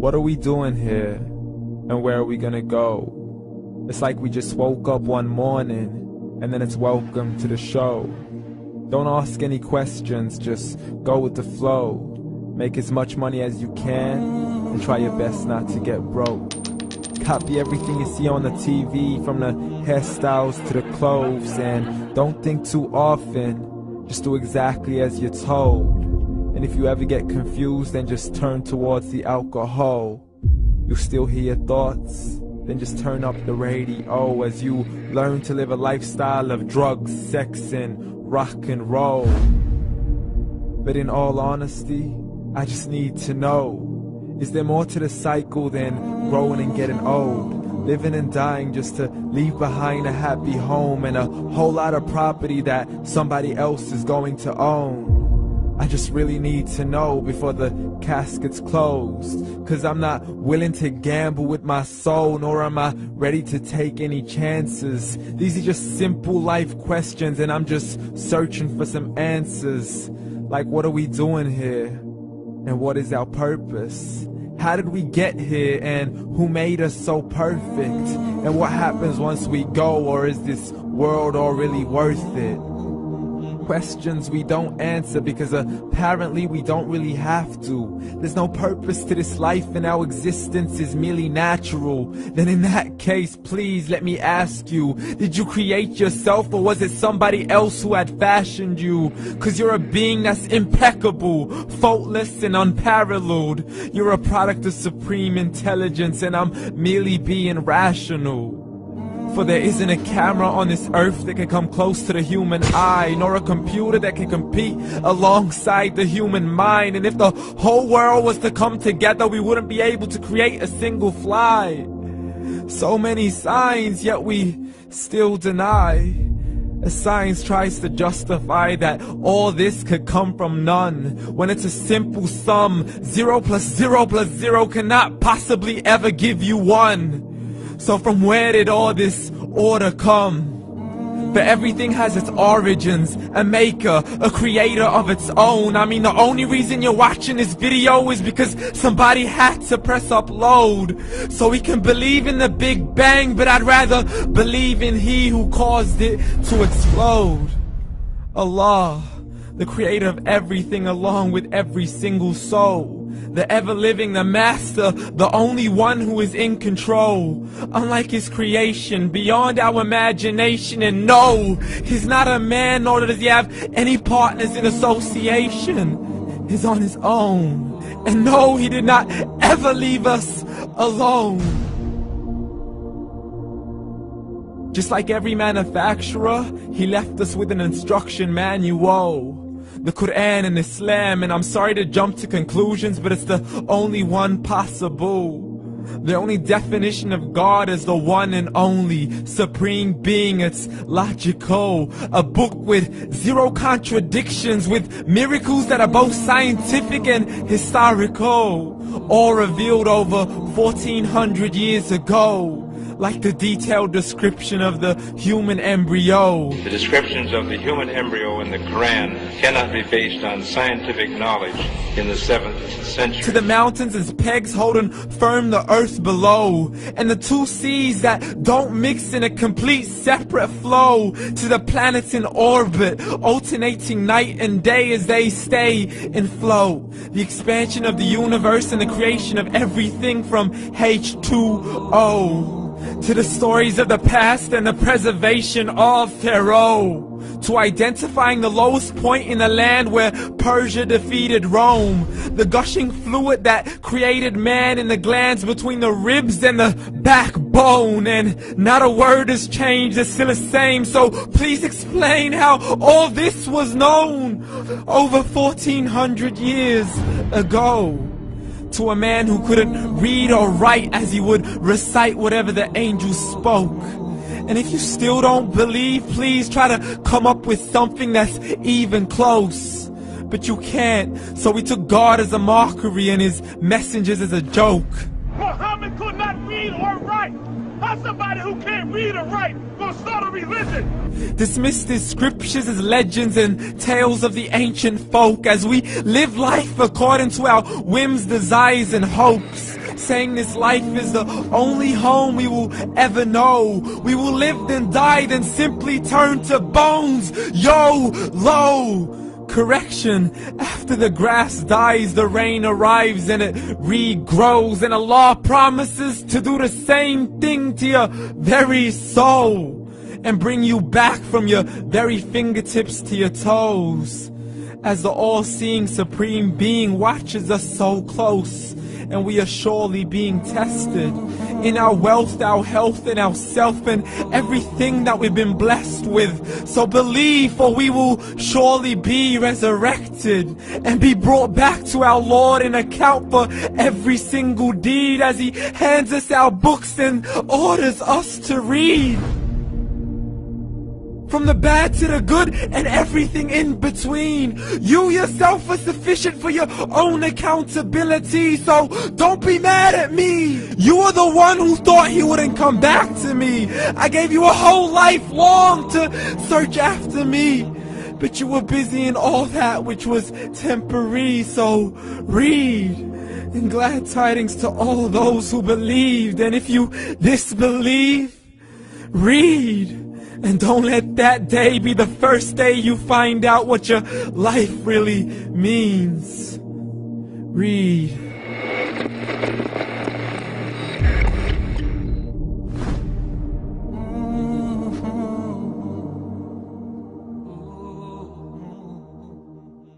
What are we doing here? And where are we gonna go? It's like we just woke up one morning and then it's welcome to the show. Don't ask any questions, just go with the flow. Make as much money as you can and try your best not to get broke. Copy everything you see on the TV, from the hairstyles to the clothes, and don't think too often, just do exactly as you're told. And if you ever get confused, then just turn towards the alcohol. You'll still hear your thoughts, then just turn up the radio as you learn to live a lifestyle of drugs, sex, and rock and roll. But in all honesty, I just need to know, is there more to the cycle than growing and getting old? Living and dying just to leave behind a happy home and a whole lot of property that somebody else is going to own. I just really need to know before the casket's closed, 'cause I'm not willing to gamble with my soul, nor am I ready to take any chances. These are just simple life questions and I'm just searching for some answers. Like, what are we doing here? And what is our purpose? How did we get here, and who made us so perfect? And what happens once we go, or is this world all really worth it? Questions we don't answer because apparently we don't really have to. There's no purpose to this life and our existence is merely natural. Then in that case, please let me ask you, did you create yourself, or was it somebody else who had fashioned you? 'Cause you're a being that's impeccable, faultless and unparalleled. You're a product of supreme intelligence and I'm merely being rational. For there isn't a camera on this earth that can come close to the human eye, nor a computer that can compete alongside the human mind. And if the whole world was to come together, we wouldn't be able to create a single fly. So many signs, yet we still deny. As science tries to justify that all this could come from none, when it's a simple sum. 0 plus 0 plus 0 cannot possibly ever give you 1. So from where did all this order come? But everything has its origins, a maker, a creator of its own. I mean, the only reason you're watching this video is because somebody had to press upload. So we can believe in the Big Bang, but I'd rather believe in He who caused it to explode. Allah, the creator of everything along with every single soul. The ever-living, the master, the only one who is in control. Unlike his creation, beyond our imagination. And no, he's not a man, nor does he have any partners in association. He's on his own. And no, he did not ever leave us alone. Just like every manufacturer, he left us with an instruction manual. The Quran and Islam, and I'm sorry to jump to conclusions, but it's the only one possible. The only definition of God is the one and only supreme being. It's logical, a book with 0 contradictions, with miracles that are both scientific and historical, all revealed over 1400 years ago. Like the detailed description of the human embryo. The descriptions of the human embryo in the Quran cannot be based on scientific knowledge in the 7th century. To the mountains as pegs holding firm the earth below, and the 2 seas that don't mix in a complete separate flow. To the planets in orbit, alternating night and day as they stay in flow. The expansion of the universe and the creation of everything from H2O. To the stories of the past and the preservation of Pharaoh. To identifying the lowest point in the land where Persia defeated Rome. The gushing fluid that created man in the glands between the ribs and the backbone. And not a word has changed, it's still the same. So please explain how all this was known over 1400 years ago. To a man who couldn't read or write, as he would recite whatever the angels spoke. And if you still don't believe, please try to come up with something that's even close. But you can't, so we took God as a mockery and his messengers as a joke. Muhammad could not read or write. How's somebody who can't read or write gonna start a religion? Dismissed his scriptures as legends and tales of the ancient folk, as we live life according to our whims, desires, and hopes. saying this life is the only home we will ever know. We will live then die, then simply turn to bones. YOLO! Correction, after the grass dies, the rain arrives and it regrows, and Allah promises to do the same thing to your very soul and bring you back from your very fingertips to your toes, as the all-seeing supreme being watches us so close, and we are surely being tested in our wealth, our health, and our self, and everything that we've been blessed with. So believe, for we will surely be resurrected and be brought back to our Lord and account for every single deed, as He hands us our books and orders us to read. From the bad to the good and everything in between. You yourself are sufficient for your own accountability, so don't be mad at me. You are the one who thought He wouldn't come back to me. I gave you a whole life long to search after me, but you were busy in all that which was temporary. So read, and glad tidings to all those who believed. And if you disbelieve, read. And don't let that day be the first day you find out what your life really means. Read.